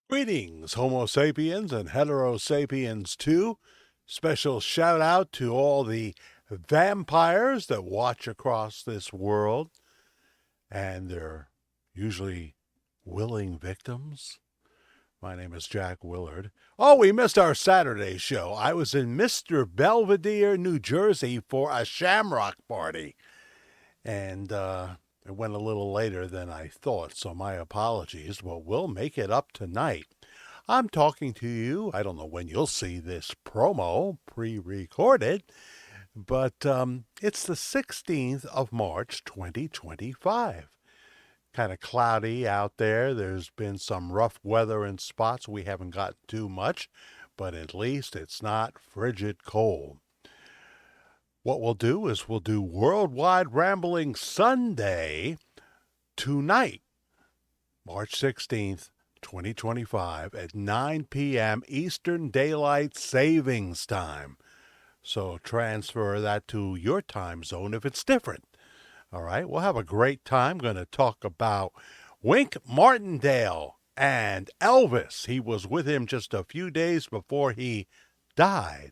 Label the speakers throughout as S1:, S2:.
S1: Greetings, Homo sapiens and Hetero sapiens too. Special shout out to all the vampires that watch across this world, and they're usually willing victims. My name is Jack Willard. Oh, we missed our Saturday show. I was in Mr. Belvedere, New Jersey for a shamrock party, and it went a little later than I thought, so my apologies. Well, we'll make it up tonight. I'm talking to you. I don't know when you'll see this promo pre-recorded, but it's the 16th of March, 2025. Kind of cloudy out there. There's been some rough weather in spots. We haven't got too much, but at least it's not frigid cold. What we'll do is we'll do Worldwide Rambling Sunday tonight, March 16th, 2025 at 9 p.m. Eastern Daylight Savings Time. So transfer that to your time zone if it's different. All right, we'll have a great time. Going to talk about Wink Martindale and Elvis. He was with him just a few days before he died.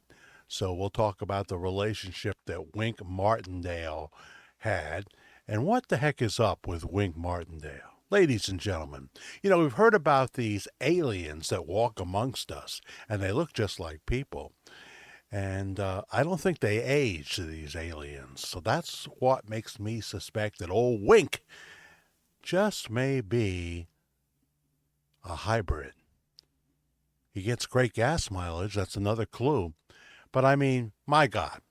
S1: So we'll talk about the relationship that Wink Martindale had and what the heck is up with Wink Martindale. Ladies and gentlemen, we've heard about these aliens that walk amongst us, and they look just like people. And I don't think they age, these aliens. So that's what makes me suspect that old Wink just may be a hybrid. He gets great gas mileage. That's another clue. But I mean, my God.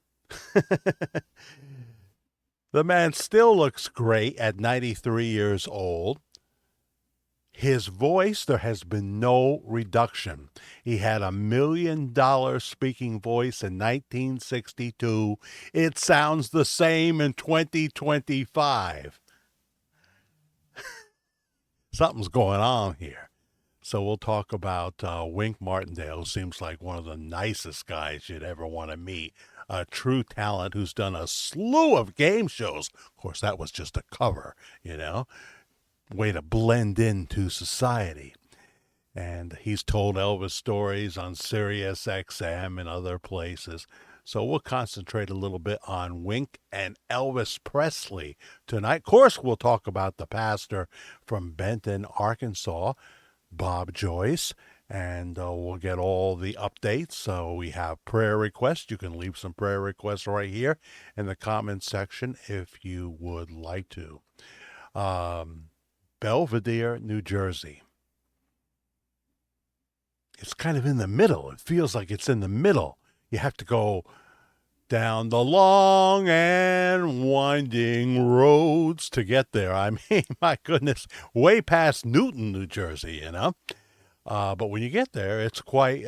S1: The man still looks great at 93 years old. His voice, there has been no reduction. He had $1 million speaking voice in 1962. It sounds the same in 2025. Something's going on here. So we'll talk about Wink Martindale, who seems like one of the nicest guys you'd ever want to meet. A true talent who's done a slew of game shows. Of course, that was just a cover, way to blend into society. And he's told Elvis stories on Sirius XM and other places. So we'll concentrate a little bit on Wink and Elvis Presley tonight. Of course, we'll talk about the pastor from Benton, Arkansas, Bob Joyce, and we'll get all the updates. So we have prayer requests. You can leave some prayer requests right here in the comments section if you would like to. Belvedere, New Jersey. It's kind of in the middle. It feels like it's in the middle. You have to go down the long and winding roads to get there. I mean, my goodness, way past Newton, New Jersey, But when you get there, it's quite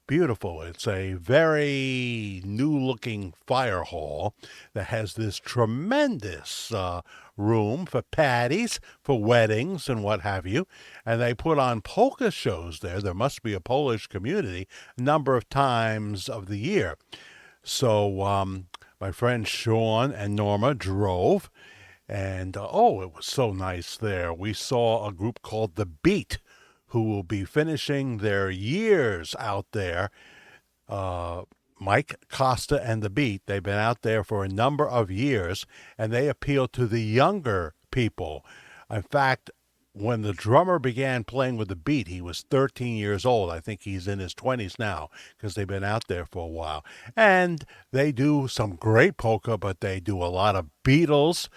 S1: beautiful. It's a very new-looking fire hall that has this tremendous room for parties, for weddings, and what have you. And they put on polka shows there. There must be a Polish community a number of times of the year. So my friends Sean and Norma drove, and it was so nice there. We saw a group called The Beat, who will be finishing their years out there. Mike Costa and The Beat, they've been out there for a number of years, and they appeal to the younger people. In fact, when the drummer began playing with The Beat, he was 13 years old. I think he's in his 20s now because they've been out there for a while. And they do some great polka, but they do a lot of Beatles,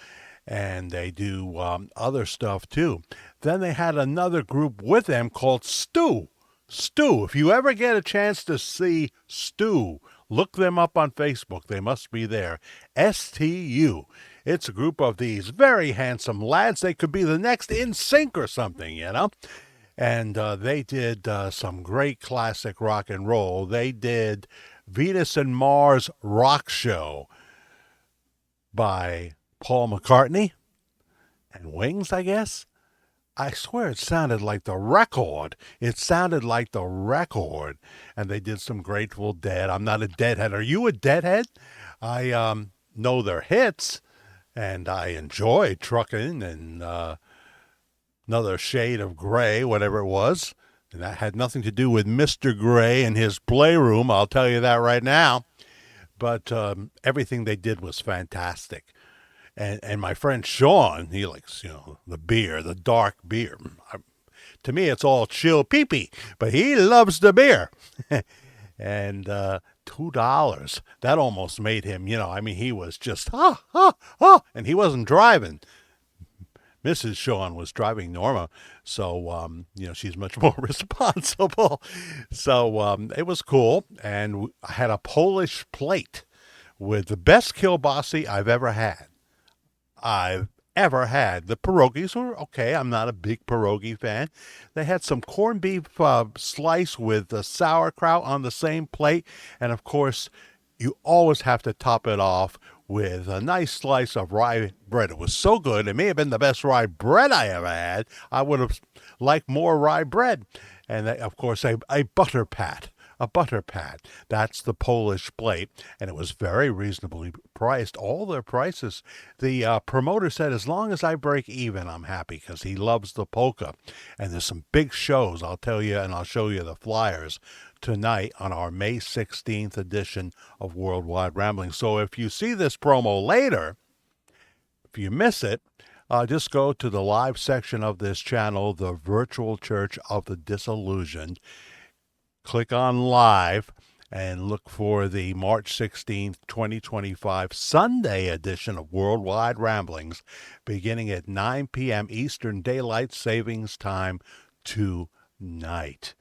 S1: and they do other stuff too. Then they had another group with them called Stu. Stu, if you ever get a chance to see Stu, look them up on Facebook. They must be there. STU. It's a group of these very handsome lads. They could be the next NSYNC or something, And they did some great classic rock and roll. They did Venus and Mars Rock Show by Paul McCartney and Wings, I guess. I swear it sounded like the record. It sounded like the record. And they did some Grateful Dead. I'm not a Deadhead. Are you a Deadhead? I know their hits, and I enjoy Truckin' and Another Shade of Gray, whatever it was. And that had nothing to do with Mr. Gray and his playroom, I'll tell you that right now. But everything they did was fantastic. And my friend Sean, he likes, the beer, the dark beer. To me, it's all chill pee-pee, but he loves the beer. And $2, that almost made him, he was just, and he wasn't driving. Mrs. Sean was driving Norma, so she's much more responsible. So it was cool, and I had a Polish plate with the best kielbasi I've ever had. The pierogies were okay. I'm not a big pierogi fan. They had some corned beef slice with sauerkraut on the same plate, and of course, you always have to top it off with a nice slice of rye bread. It was so good. It may have been the best rye bread I ever had. I would have liked more rye bread. And, of course, a butter pat. A butter pat. That's the Polish plate. And it was very reasonably priced. All their prices. The promoter said, as long as I break even, I'm happy, because he loves the polka. And there's some big shows, I'll tell you, and I'll show you the flyers tonight on our May 16th edition of Worldwide Rambling. So if you see this promo later, if you miss it, just go to the live section of this channel, the Virtual Church of the Disillusioned. Click on live and look for the March 16th, 2025 Sunday edition of Worldwide Ramblings, beginning at 9 p.m. Eastern Daylight Savings Time tonight.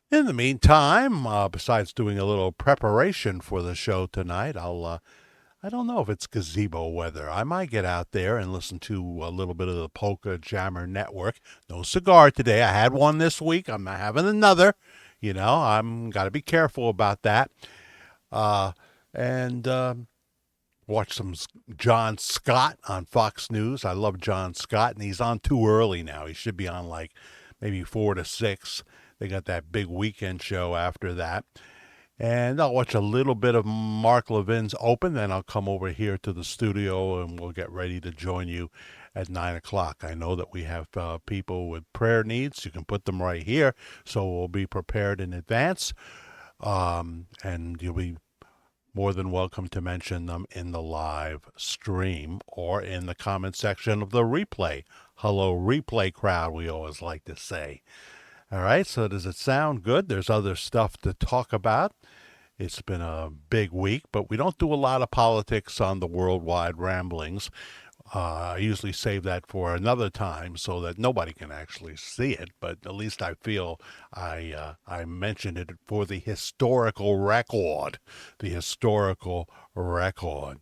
S1: In the meantime, besides doing a little preparation for the show tonight, I don't know if it's gazebo weather. I might get out there and listen to a little bit of the Polka Jammer Network. No cigar today. I had one this week. I'm not having another. I'm got to be careful about that. And watch some John Scott on Fox News. I love John Scott, and he's on too early now. He should be on like maybe 4 to 6. They got that big weekend show after that. And I'll watch a little bit of Mark Levin's Open, then I'll come over here to the studio and we'll get ready to join you at 9 o'clock. I know that we have people with prayer needs. You can put them right here, so we'll be prepared in advance. And you'll be more than welcome to mention them in the live stream or in the comment section of the replay. Hello, replay crowd, we always like to say. All right, so does it sound good? There's other stuff to talk about. It's been a big week, but we don't do a lot of politics on the Worldwide Ramblings. I usually save that for another time so that nobody can actually see it, but at least I feel I mentioned it for the historical record. The historical record.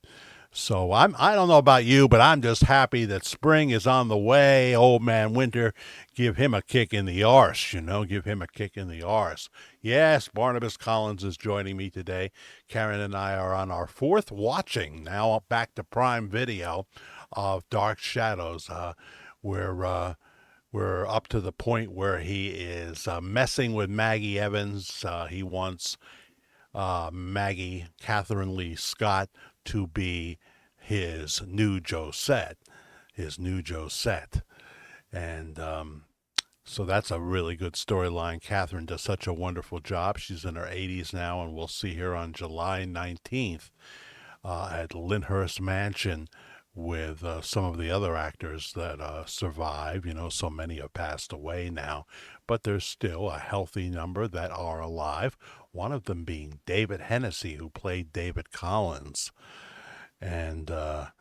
S1: So I don't know about you, but I'm just happy that spring is on the way. Old man winter, give him a kick in the arse, give him a kick in the arse. Yes, Barnabas Collins is joining me today. Karen and I are on our 4th watching, now back to Prime Video, of Dark Shadows. We're up to the point where he is messing with Maggie Evans. He wants Maggie, Catherine Lee Scott, to be his new Josette. And so that's a really good storyline. Catherine does such a wonderful job. She's in her 80s now, and we'll see her on July 19th at Lyndhurst Mansion with some of the other actors that survive. So many have passed away now, but there's still a healthy number that are alive. One of them being David Hennessy, who played David Collins. And there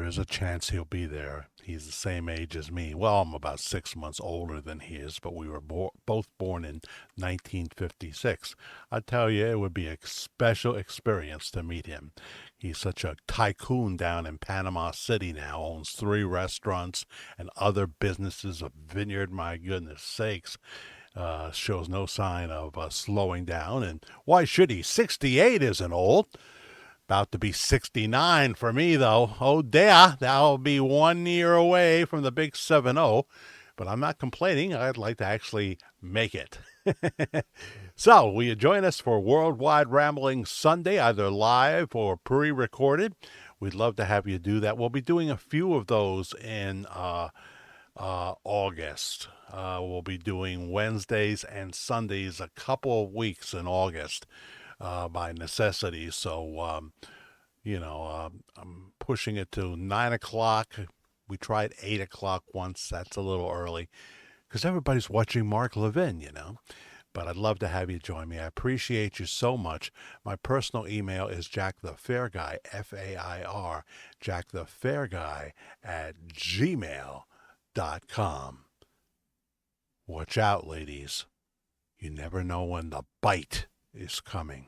S1: is a chance he'll be there. He's the same age as me. Well, I'm about 6 months older than he is, but we were both born in 1956. I tell you, it would be a special experience to meet him. He's such a tycoon down in Panama City now, owns 3 restaurants and other businesses, a vineyard, my goodness sakes. Shows no sign of slowing down. And why should he? 68 isn't old. About to be 69 for me, though. Oh, dear. That'll be 1 year away from the big 7-0. But I'm not complaining. I'd like to actually make it. So, will you join us for Worldwide Rambling Sunday, either live or pre-recorded? We'd love to have you do that. We'll be doing a few of those in August. We'll be doing Wednesdays and Sundays a couple of weeks in August by necessity. So, I'm pushing it to 9 o'clock. We tried 8 o'clock once. That's a little early because everybody's watching Mark Levin. But I'd love to have you join me. I appreciate you so much. My personal email is jackthefairguy, Fair, jackthefairguy @gmail.com. Watch out, ladies. You never know when the bite is coming.